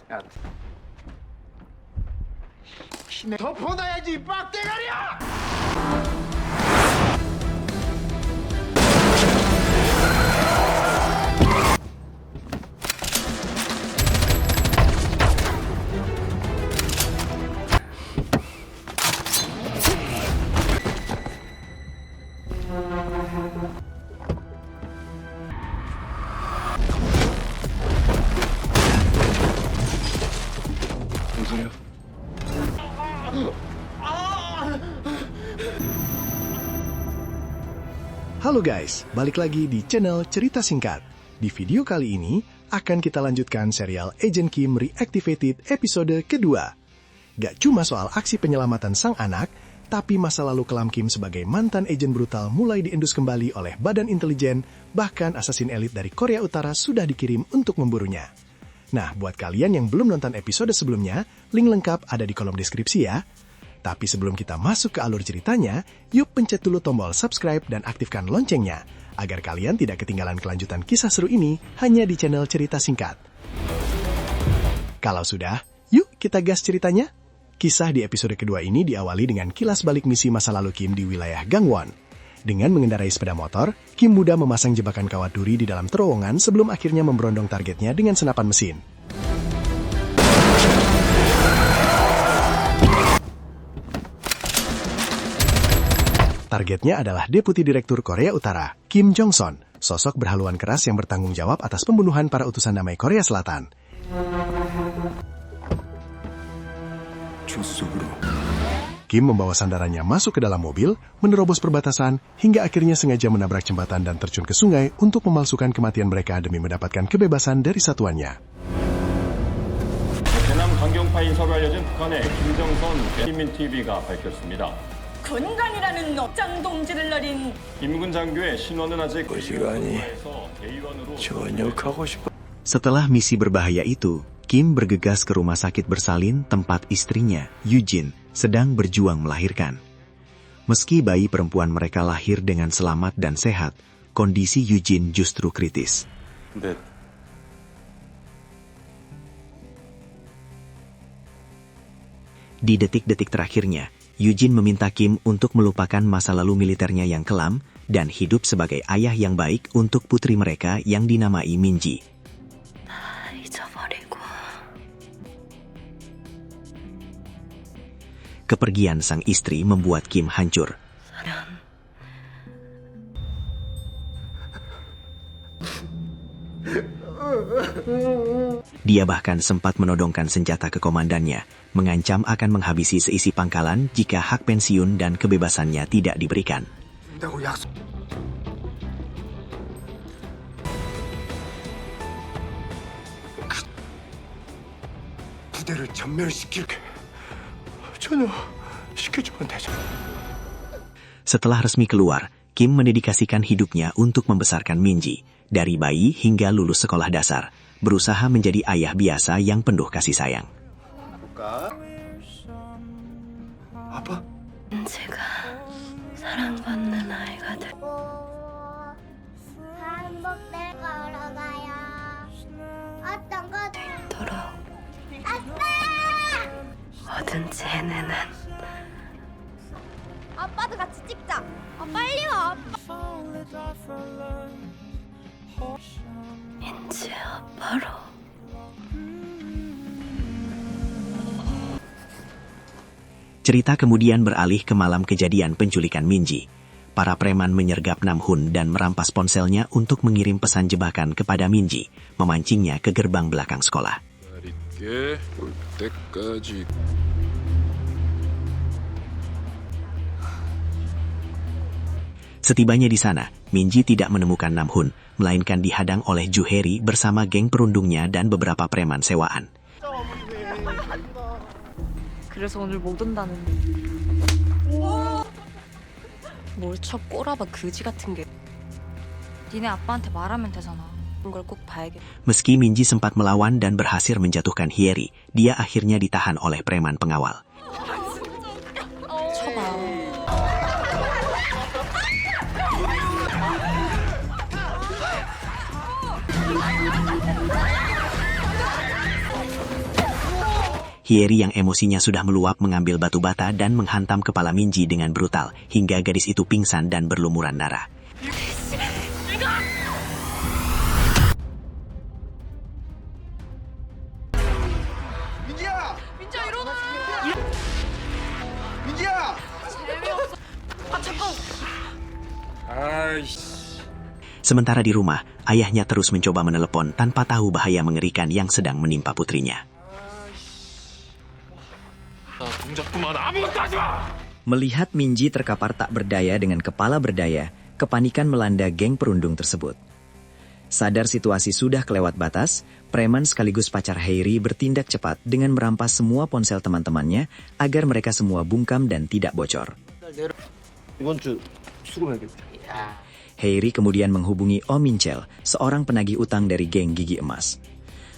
야, 덮어놔야지 빡대가리야! 누구세요? Halo guys, balik lagi di channel Cerita Singkat. Di video kali ini, akan kita lanjutkan serial Agent Kim Reactivated episode kedua. Gak cuma soal aksi penyelamatan sang anak, tapi masa lalu kelam Kim sebagai mantan agen brutal mulai diendus kembali oleh badan intelijen, bahkan assassin elit dari Korea Utara sudah dikirim untuk memburunya. Nah, buat kalian yang belum nonton episode sebelumnya, link lengkap ada di kolom deskripsi ya. Tapi sebelum kita masuk ke alur ceritanya, yuk pencet dulu tombol subscribe dan aktifkan loncengnya, agar kalian tidak ketinggalan kelanjutan kisah seru ini hanya di channel Cerita Singkat. Kalau sudah, yuk kita gas ceritanya. Kisah di episode kedua ini diawali dengan kilas balik misi masa lalu Kim di wilayah Gangwon. Dengan mengendarai sepeda motor, Kim muda memasang jebakan kawat duri di dalam terowongan sebelum akhirnya memberondong targetnya dengan senapan mesin. Targetnya adalah Deputi Direktur Korea Utara, Kim Jong-son, sosok berhaluan keras yang bertanggung jawab atas pembunuhan para utusan damai Korea Selatan. Kim membawa sandarannya masuk ke dalam mobil, menerobos perbatasan, hingga akhirnya sengaja menabrak jembatan dan terjun ke sungai untuk memalsukan kematian mereka demi mendapatkan kebebasan dari satuannya. 베트남 강경파 인사로 알려진 북한의 김정선 시민TV가 밝혔습니다. 군관이라는 업장 동지를 노린 김군 장교의 신원은 아직 시간이 전역하고 싶어. Setelah misi berbahaya itu, Kim bergegas ke rumah sakit bersalin tempat istrinya, Eugene, sedang berjuang melahirkan. Meski bayi perempuan mereka lahir dengan selamat dan sehat, kondisi Eugene justru kritis. Di detik-detik terakhirnya, Eugene meminta Kim untuk melupakan masa lalu militernya yang kelam dan hidup sebagai ayah yang baik untuk putri mereka yang dinamai Minji. Kepergian sang istri membuat Kim hancur. Dia bahkan sempat menodongkan senjata ke komandannya, mengancam akan menghabisi seisi pangkalan jika hak pensiun dan kebebasannya tidak diberikan. Setelah resmi keluar, Kim mendedikasikan hidupnya untuk membesarkan Minji, dari bayi hingga lulus sekolah dasar, berusaha menjadi ayah biasa yang penuh kasih sayang. 아빠? 제가 사랑받는 아이가 한복 걸어 가요. 어떤 거 되도록 아빠! 뭐든지 해내는 아빠도 같이 찍자. 빨리 와, 아빠. 민지 아빠로. Cerita kemudian beralih ke malam kejadian penculikan Minji. Para preman menyergap Namhoon dan merampas ponselnya untuk mengirim pesan jebakan kepada Minji, memancingnya ke gerbang belakang sekolah. Setibanya di sana, Minji tidak menemukan Namhoon, melainkan dihadang oleh Juheri bersama geng perundungnya dan beberapa preman sewaan. 그래서 오늘 못 온다는데. 뭘 쳐 꼬라봐 그지 같은 게. 니네 아빠한테 말하면 되잖아. 그걸 꼭 봐야겠다. Meski Minji sempat melawan dan berhasil menjatuhkan Hyeri, dia akhirnya ditahan oleh preman pengawal. 쳐봐. Hyeri yang emosinya sudah meluap mengambil batu bata dan menghantam kepala Minji dengan brutal, hingga gadis itu pingsan dan berlumuran darah. Sementara di rumah, ayahnya terus mencoba menelepon tanpa tahu bahaya mengerikan yang sedang menimpa putrinya. Melihat Minji terkapar tak berdaya dengan kepala berdaya, kepanikan melanda geng perundung tersebut. Sadar situasi sudah kelewat batas, preman sekaligus pacar Hyeri bertindak cepat dengan merampas semua ponsel teman-temannya agar mereka semua bungkam dan tidak bocor. Hyeri kemudian menghubungi Om Minchel, seorang penagih utang dari geng Gigi Emas.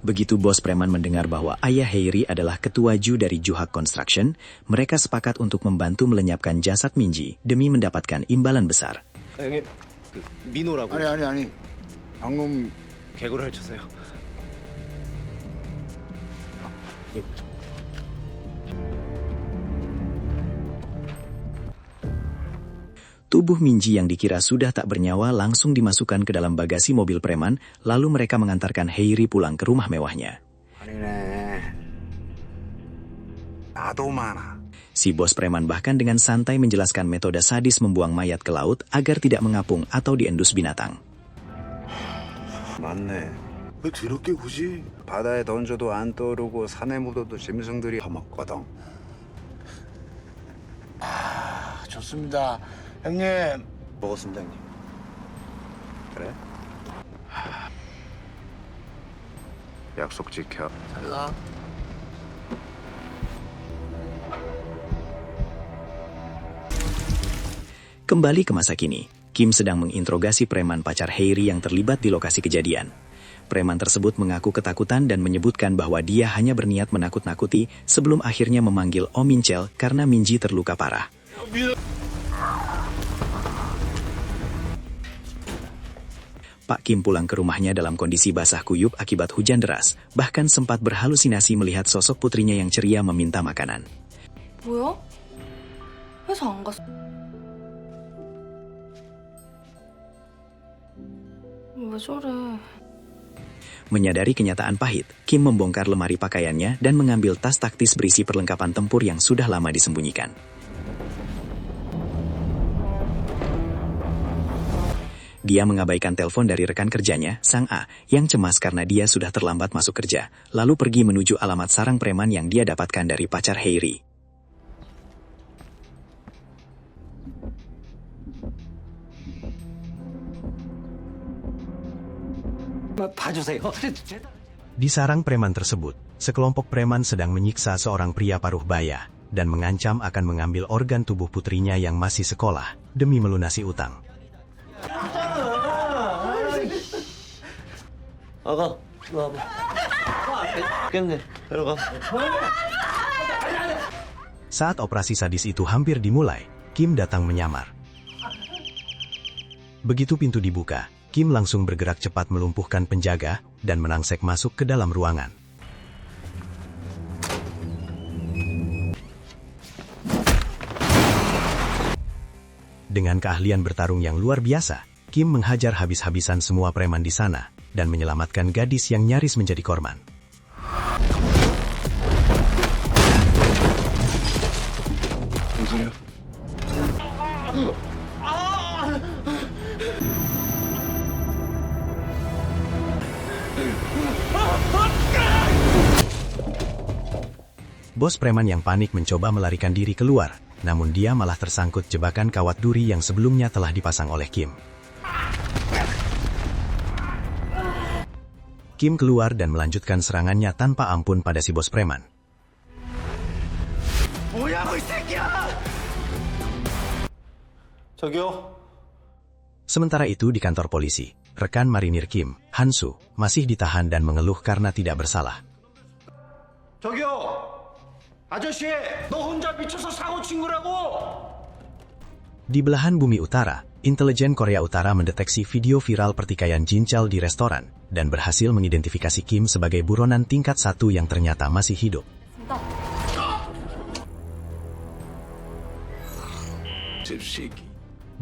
Begitu bos preman mendengar bahwa ayah Hyeri adalah ketua Ju dari Juhak Construction, mereka sepakat untuk membantu melenyapkan jasad Minji demi mendapatkan imbalan besar. 민호라고. 아니. 방금 개구를 쳤어요. Tubuh Minji yang dikira sudah tak bernyawa langsung dimasukkan ke dalam bagasi mobil preman, lalu mereka mengantarkan Hyeri pulang ke rumah mewahnya. Si bos preman bahkan dengan santai menjelaskan metode sadis membuang mayat ke laut agar tidak mengapung atau diendus binatang. 맞네. 왜 더럽게 굳이 바다에 던져도 안 떠오르고 산에 묻어도 짐승들이 처먹거든. 좋습니다. 형님. 먹었습니다, 형님. 그래? 약속 지켜. 잘가. Kembali ke masa kini, Kim sedang menginterogasi preman pacar Hyeri yang terlibat di lokasi kejadian. Preman tersebut mengaku ketakutan dan menyebutkan bahwa dia hanya berniat menakut-nakuti sebelum akhirnya memanggil Om Minchel karena Minji terluka parah. Pak Kim pulang ke rumahnya dalam kondisi basah kuyup akibat hujan deras, bahkan sempat berhalusinasi melihat sosok putrinya yang ceria meminta makanan. 뭐야? 회사 안 갔어? 왜 저래? Menyadari kenyataan pahit, Kim membongkar lemari pakaiannya dan mengambil tas taktis berisi perlengkapan tempur yang sudah lama disembunyikan. Dia mengabaikan telepon dari rekan kerjanya, Sang A, yang cemas karena dia sudah terlambat masuk kerja, lalu pergi menuju alamat sarang preman yang dia dapatkan dari pacar Hyeri. Di sarang preman tersebut, sekelompok preman sedang menyiksa seorang pria paruh baya dan mengancam akan mengambil organ tubuh putrinya yang masih sekolah demi melunasi utang. 아가, 너 와봐. 깼네. 데려가. Saat operasi sadis itu hampir dimulai, Kim datang menyamar. Begitu pintu dibuka, Kim langsung bergerak cepat melumpuhkan penjaga dan menangsek masuk ke dalam ruangan. Dengan keahlian bertarung yang luar biasa, Kim menghajar habis-habisan semua preman di sana dan menyelamatkan gadis yang nyaris menjadi korban. Bos preman yang panik mencoba melarikan diri keluar, namun dia malah tersangkut jebakan kawat duri yang sebelumnya telah dipasang oleh Kim. Kim keluar dan melanjutkan serangannya tanpa ampun pada si bos preman. Sementara itu di kantor polisi, rekan marinir Kim, Hansu, masih ditahan dan mengeluh karena tidak bersalah. 아저씨, 너 혼자 미쳐서 사고 친 거라고! Di belahan bumi utara, intelijen Korea Utara mendeteksi video viral pertikaian jinjal di restoran dan berhasil mengidentifikasi Kim sebagai buronan tingkat 1 yang ternyata masih hidup.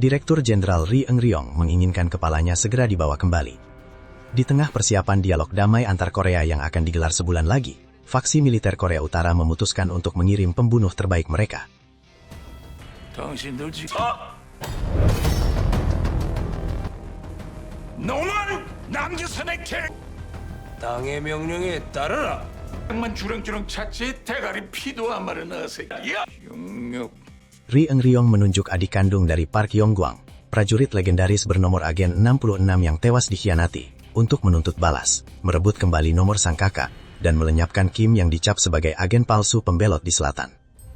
Direktur Jenderal Ri Eung-ryong menginginkan kepalanya segera dibawa kembali. Di tengah persiapan dialog damai antar Korea yang akan digelar sebulan lagi, faksi militer Korea Utara memutuskan untuk mengirim pembunuh terbaik mereka. 땅의 명령에 따르라. 만 주렁주렁 찾지 대가리 피도 안 마르는 새끼야. 영역. Ri Eung-ryong menunjuk adik kandung dari Park Yong-gwang, prajurit legendaris bernomor agen 66 yang tewas dikhianati, untuk menuntut balas, merebut kembali nomor sang kakak, dan melenyapkan Kim yang dicap sebagai agen palsu pembelot di selatan.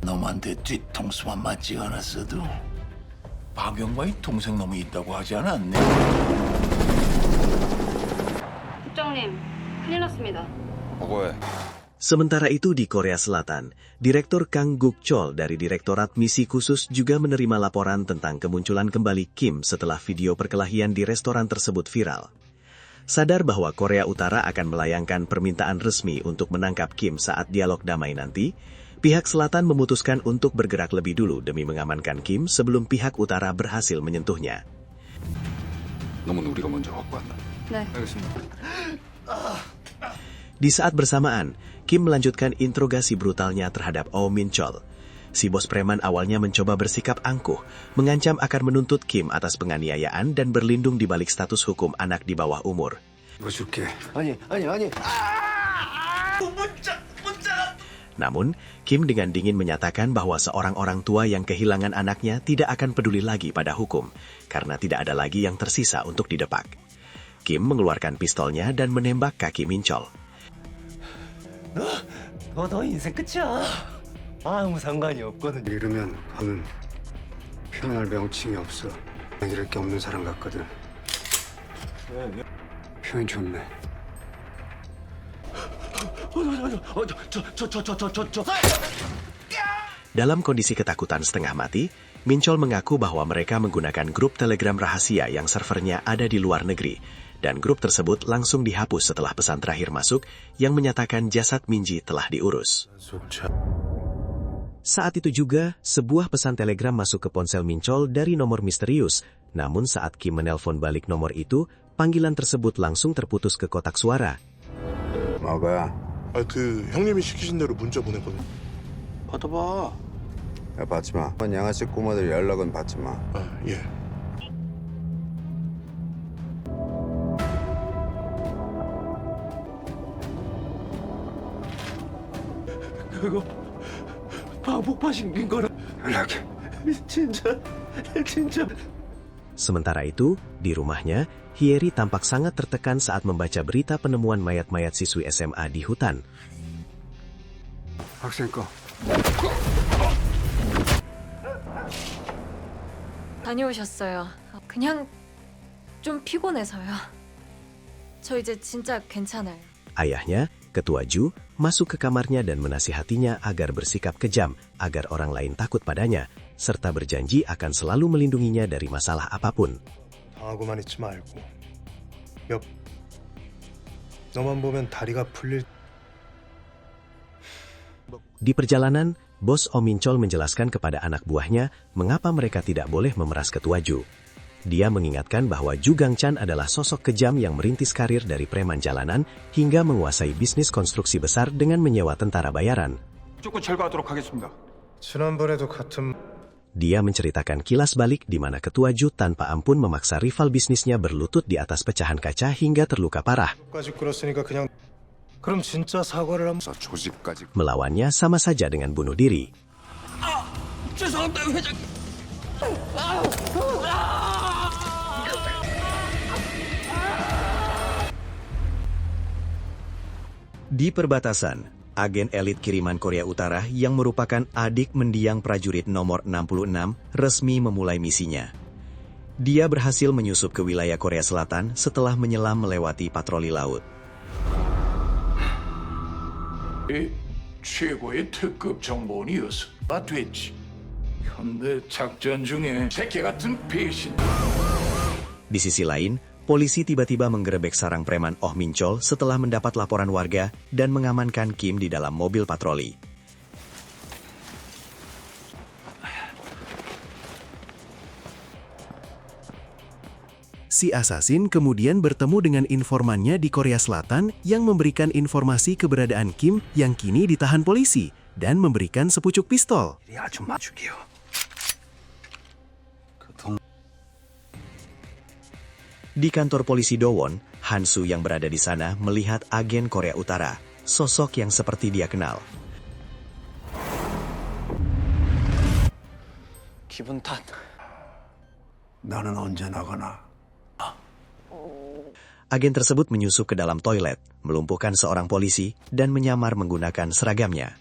놈한테 뒤통수만 맞지 않았어도 박영과의 동생 놈이 있다고 하지 않았네. 국장님, 큰일 났습니다. 보고해. Sementara itu di Korea Selatan, Direktur Kang Guk-chol dari Direktorat Misi Khusus juga menerima laporan tentang kemunculan kembali Kim setelah video perkelahian di restoran tersebut viral. Sadar bahwa Korea Utara akan melayangkan permintaan resmi untuk menangkap Kim saat dialog damai nanti, pihak Selatan memutuskan untuk bergerak lebih dulu demi mengamankan Kim sebelum pihak Utara berhasil menyentuhnya. 놈은 우리가 먼저 확보한다. 네. 알겠습니다. Di saat bersamaan, Kim melanjutkan interogasi brutalnya terhadap Oh Min-chol. Si bos preman awalnya mencoba bersikap angkuh, mengancam akan menuntut Kim atas penganiayaan dan berlindung di balik status hukum anak di bawah umur. 이거 줄게. 아니. Namun, Kim dengan dingin menyatakan bahwa seorang orang tua yang kehilangan anaknya tidak akan peduli lagi pada hukum, karena tidak ada lagi yang tersisa untuk didepak. Kim mengeluarkan pistolnya dan menembak kaki Min-chol. 너 인생 끝이야. 아무 상관이 없거든. 이러면 너는 표현할 명칭이 없어. 잃을 게 없는 사람 같거든. 표현 좋네. Dalam kondisi ketakutan setengah mati, Min-chol mengaku bahwa mereka menggunakan grup Telegram rahasia yang servernya ada di luar negeri, dan grup tersebut langsung dihapus setelah pesan terakhir masuk yang menyatakan jasad Min-ji telah diurus. Saat itu juga, sebuah pesan telegram masuk ke ponsel Min-chol dari nomor misterius, namun saat Kim menelpon balik nomor itu, panggilan tersebut langsung terputus ke kotak suara. 뭐가? 형님이 시키신 대로 문자 보냈거든. 받아봐. 야, 받지 마. 양아치 꼬마들 연락은 받지 마. 예. 그거 방폭파 신긴 거라. 연락해. 진짜. Sementara itu, di rumahnya, Hyeri tampak sangat tertekan saat membaca berita penemuan mayat-mayat siswi SMA di hutan. 학생 거. 다녀오셨어요. 그냥 좀 피곤해서요. 저 이제 진짜 괜찮아요. Ayahnya, Ketua Ju, masuk ke kamarnya dan menasihatinya agar bersikap kejam, agar orang lain takut padanya, serta berjanji akan selalu melindunginya dari masalah apapun. 당하고만 있지 말고. 너만 보면 다리가 풀릴. Di perjalanan, bos Oh Min-chol menjelaskan kepada anak buahnya mengapa mereka tidak boleh memeras Ketua Ju. Dia mengingatkan bahwa Ju Gang-chan adalah sosok kejam yang merintis karir dari preman jalanan hingga menguasai bisnis konstruksi besar dengan menyewa tentara bayaran. 조건 철거하도록 하겠습니다. 지난번에도 같은. Dia menceritakan kilas balik di mana Ketua Ju tanpa ampun memaksa rival bisnisnya berlutut di atas pecahan kaca hingga terluka parah. 까지 끌었으니까 그냥. 그럼 진짜 사과를 하면. 조직까지. Melawannya sama saja dengan bunuh diri. 죄송합니다, 회장. Di perbatasan, agen elit kiriman Korea Utara yang merupakan adik mendiang prajurit nomor 66 resmi memulai misinya. Dia berhasil menyusup ke wilayah Korea Selatan setelah menyelam melewati patroli laut. 최고의 특급 정보원이었어. 됐지. 현대 작전 중에 새끼 같은 배신. Di sisi lain, polisi tiba-tiba menggerebek sarang preman Oh Min-chol setelah mendapat laporan warga dan mengamankan Kim di dalam mobil patroli. Si asasin kemudian bertemu dengan informannya di Korea Selatan yang memberikan informasi keberadaan Kim yang kini ditahan polisi dan memberikan sepucuk pistol. Di kantor polisi Dowon, Hansu yang berada di sana melihat agen Korea Utara, sosok yang seperti dia kenal. 기분 탓. 나는 언제 나가나? Agen tersebut menyusup ke dalam toilet, melumpuhkan seorang polisi, dan menyamar menggunakan seragamnya.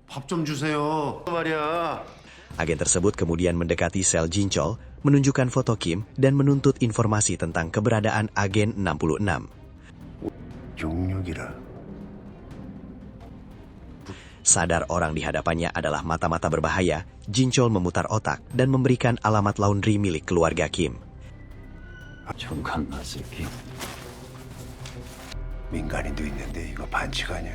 밥 좀 주세요. 말이야. Agen tersebut kemudian mendekati sel Jinchol, menunjukkan foto Kim, dan menuntut informasi tentang keberadaan agen 66. 용력이라. Sadar orang di hadapannya adalah mata-mata berbahaya, Jinchol memutar otak dan memberikan alamat laundry milik keluarga Kim. 민간인도 있는데 이거 반칙 아니야.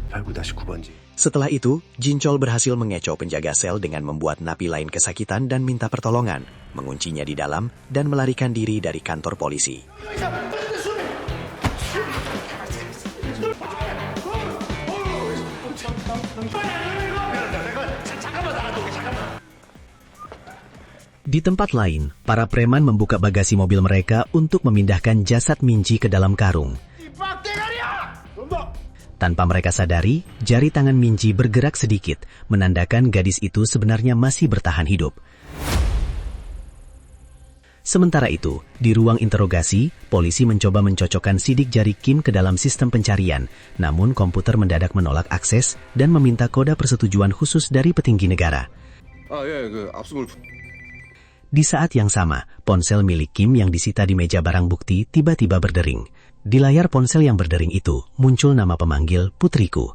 89-9번지. Setelah itu, Jinchol berhasil mengecoh penjaga sel dengan membuat napi lain kesakitan dan minta pertolongan, menguncinya di dalam, dan melarikan diri dari kantor polisi. Di tempat lain, para preman membuka bagasi mobil mereka untuk memindahkan jasad Minji ke dalam karung. Tanpa mereka sadari, jari tangan Minji bergerak sedikit, menandakan gadis itu sebenarnya masih bertahan hidup. Sementara itu, di ruang interogasi, polisi mencoba mencocokkan sidik jari Kim ke dalam sistem pencarian, namun komputer mendadak menolak akses dan meminta kode persetujuan khusus dari petinggi negara. Di saat yang sama, ponsel milik Kim yang disita di meja barang bukti tiba-tiba berdering. Di layar ponsel yang berdering itu, muncul nama pemanggil Putriku.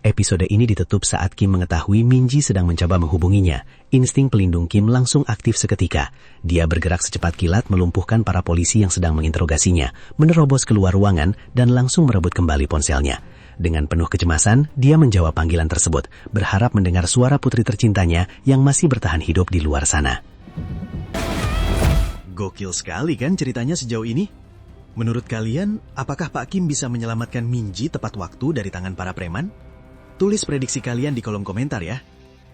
Episode ini ditutup saat Kim mengetahui Minji sedang mencoba menghubunginya. Insting pelindung Kim langsung aktif seketika. Dia bergerak secepat kilat melumpuhkan para polisi yang sedang menginterogasinya, menerobos keluar ruangan, dan langsung merebut kembali ponselnya. Dengan penuh kecemasan, dia menjawab panggilan tersebut, berharap mendengar suara putri tercintanya yang masih bertahan hidup di luar sana. Gokil sekali kan ceritanya sejauh ini? Menurut kalian, apakah Pak Kim bisa menyelamatkan Minji tepat waktu dari tangan para preman? Tulis prediksi kalian di kolom komentar ya.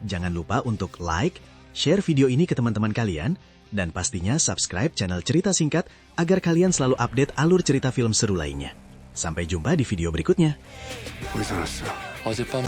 Jangan lupa untuk like, share video ini ke teman-teman kalian, dan pastinya subscribe channel Cerita Singkat agar kalian selalu update alur cerita film seru lainnya. Sampai jumpa di video berikutnya. 어디서 왔어? 어젯밤